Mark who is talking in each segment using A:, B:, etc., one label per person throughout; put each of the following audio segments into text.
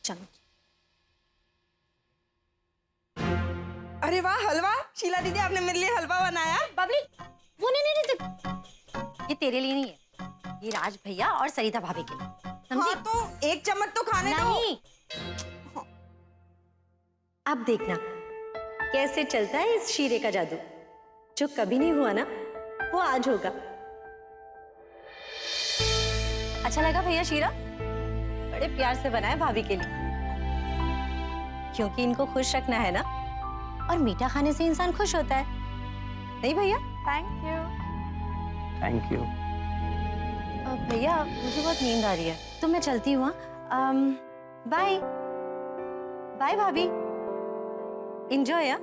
A: चम्मच।
B: अरे वाह, हलवा! शीला दीदी, आपने मेरे लिए हलवा बनाया।
A: बबली, वो नहीं, ये तेरे लिए नहीं है, ये राज भैया और सरिता भाभी के लिए, समझी?
B: हाँ, तो एक चम्मच तो खाने दो।
A: नहीं। अब देखना कैसे चलता है इस शीरे का जादू। जो कभी नहीं हुआ ना, वो आज होगा। अच्छा लगा भैया शीरा? बड़े प्यार से बनाया भाभी के लिए, क्योंकि इनको खुश रखना है ना, और मीठा खाने से इंसान खुश होता है, नहीं भैया?
B: Thank you.
C: Thank you.
A: भैया मुझे बहुत नींद आ रही है, तो मैं चलती हूँ। बाय बाय भाभी, एंजॉय।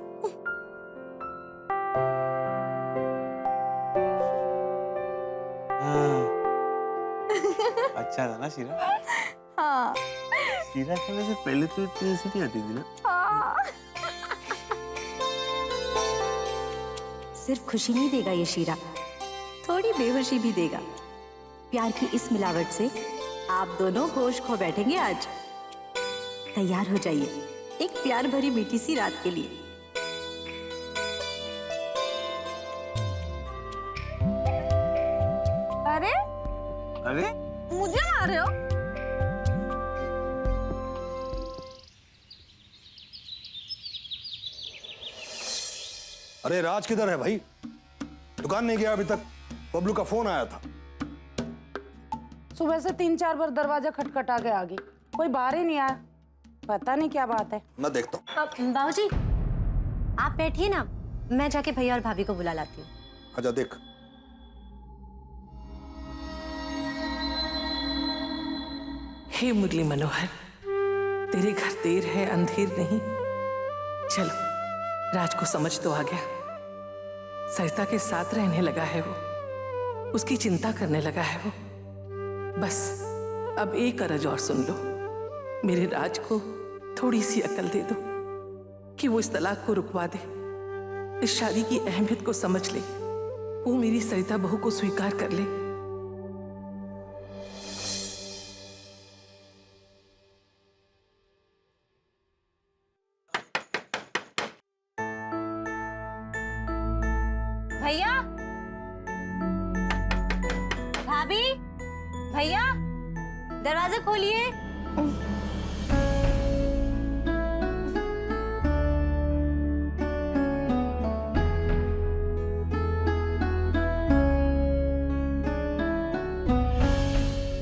C: अच्छा था ना शीरा?
B: हाँ।
C: शीरा खाने से पहले तो इतनी हंसी नहीं आती थी ना?
B: हाँ।
A: सिर्फ खुशी नहीं देगा ये शीरा, थोड़ी बेहोशी भी देगा। प्यार की इस मिलावट से आप दोनों होश खो बैठेंगे आज। तैयार हो जाइए एक प्यार भरी मीठी सी रात के लिए।
B: अरे
C: अरे
B: मुझे मार रहे हो?
D: अरे राज किधर है भाई? दुकान नहीं गया अभी तक। बबलू का फोन आया था।
E: सुबह से 3-4 बार दरवाजा खटखटा के आ गई, कोई बाहर ही नहीं आया। पता नहीं क्या बात है।
D: मैं देखता हूँ।
A: बाबूजी आप बैठिए ना, मैं जाके भैया और भाभी को बुला लाती हूँ।
D: आजा देख।
F: हे मुरली मनोहर, तेरे घर देर है अंधेर नहीं। चलो, राज को समझ तो आ गया। सरिता के साथ रहने लगा है वो, उसकी चिंता करने लगा है वो। बस अब एक अर्ज और सुन लो, मेरे राज को थोड़ी सी अकल दे दो कि वो इस तलाक को रुकवा दे, इस शादी की अहमियत को समझ ले, वो मेरी सरिता बहू को स्वीकार कर ले।
A: भैया, भाभी, भैया दरवाजा खोलिए।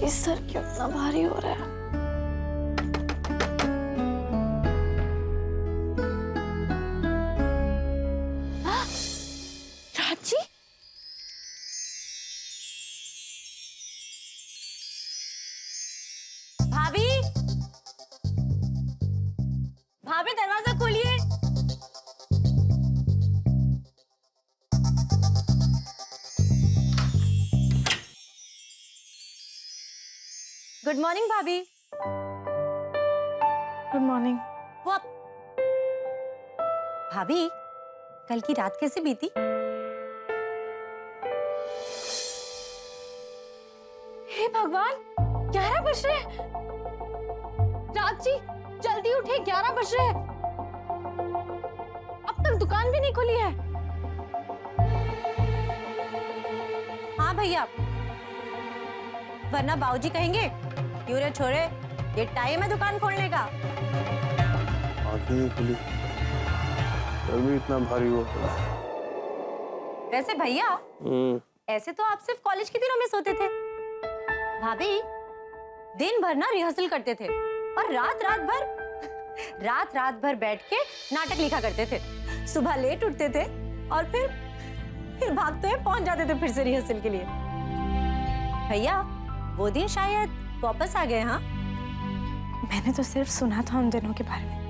B: ये सर क्यों इतना भारी हो रहा है? राजी,
A: भाभी, भाभी दरवाजा खोलिए। गुड मॉर्निंग भाभी।
B: Good morning.
A: वो आप भाभी, कल की रात कैसे बीती?
B: हे भगवान, 11 बज रहे हैं। राज जी जल्दी उठे, 11 बज रहे हैं। अब तक दुकान भी नहीं खुली है।
A: हाँ भैया, वरना बाबूजी कहेंगे क्यों रे छोरे, ये टाइम है दुकान खोलने का।
C: आंखें नहीं खुली, सर भी इतना भारी हुआ।
A: वैसे भैया, ऐसे तो आप सिर्फ कॉलेज के दिनों में सोते थे। भाभी दिन भर ना रिहर्सल करते थे, और रात भर बैठ के नाटक लिखा करते थे। सुबह लेट उठते थे और फिर भागते हुए पहुंच जाते थे फिर से रिहर्सल के लिए। भैया वो दिन शायद वापस आ गए। हाँ,
B: मैंने तो सिर्फ सुना था उन दिनों के बारे में।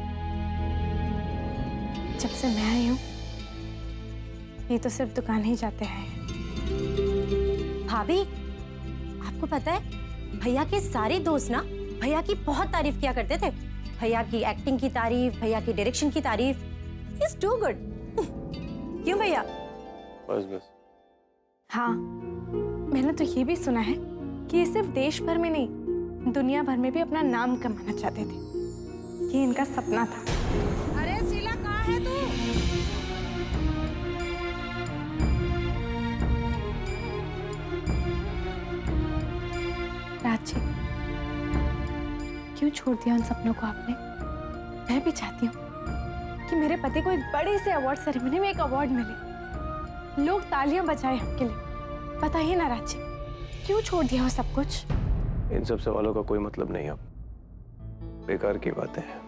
B: जब से मैं आई हूँ, ये तो सिर्फ दुकान ही जाते हैं।
A: भाभी आपको पता है, भैया के सारे दोस्त ना भैया की बहुत तारीफ किया करते थे। भैया की एक्टिंग की तारीफ, भैया की डायरेक्शन की तारीफ। He is too good. क्यों भैया?
C: बस
B: हाँ, मैंने तो ये भी सुना है कि ये सिर्फ देश भर में नहीं, दुनिया भर में भी अपना नाम कमाना चाहते थे। ये इनका सपना था।
E: अरे शीला कहाँ है तू?
B: राज जी, क्यों छोड़ दिया उन सपनों को आपने? मैं भी चाहती हूँ कि मेरे पति को एक बड़े से अवार्ड सेरेमनी में एक अवार्ड मिले, लोग तालियां बजाएं आपके लिए। बताइए ना राज जी, क्यों छोड़ दिया वो सब कुछ?
C: इन सब सवालों का कोई मतलब नहीं अब, बेकार की बातें हैं,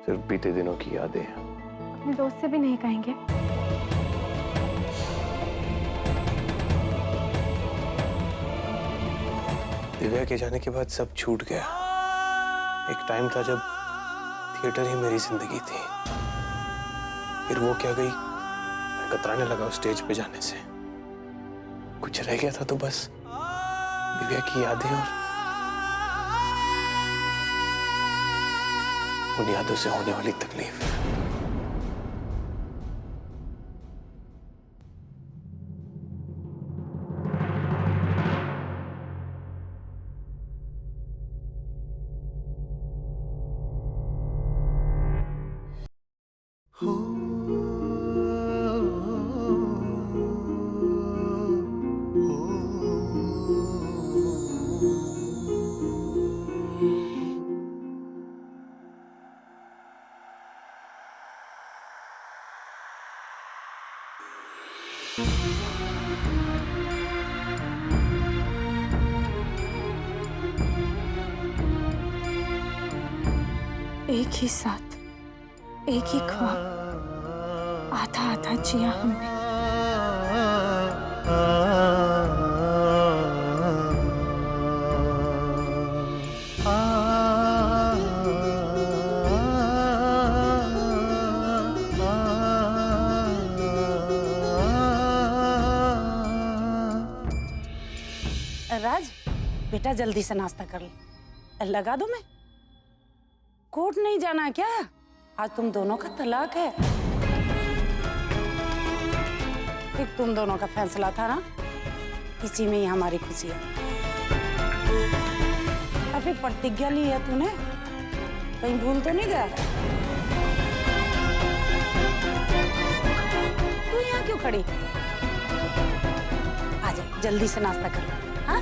C: सिर्फ बीते दिनों की यादें हैं।
B: अपने दोस्त से भी नहीं कहेंगे?
C: दिव्या के जाने के बाद सब छूट गया। एक टाइम था जब थिएटर ही मेरी जिंदगी थी, फिर वो क्या गई, मैं कतराने लगा उस स्टेज पे जाने से। कुछ रह गया था तो बस दिव्या की यादें और उन यादों से होने वाली तकलीफ।
B: एक ही साथ, एक ही ख्वाब, आधा आधा जिया हमने।
E: राज, बेटा जल्दी से नाश्ता कर ले। लगा दूं मैं? कोर्ट नहीं जाना क्या? आज तुम दोनों का तलाक है। एक तुम दोनों का फैसला था ना, इसी में ही हमारी खुशी है। अभी प्रतिज्ञा ली है तूने, कहीं भूल तो नहीं गया? तू यहाँ क्यों खड़ी? आजा, जल्दी से नाश्ता कर ले। हाँ?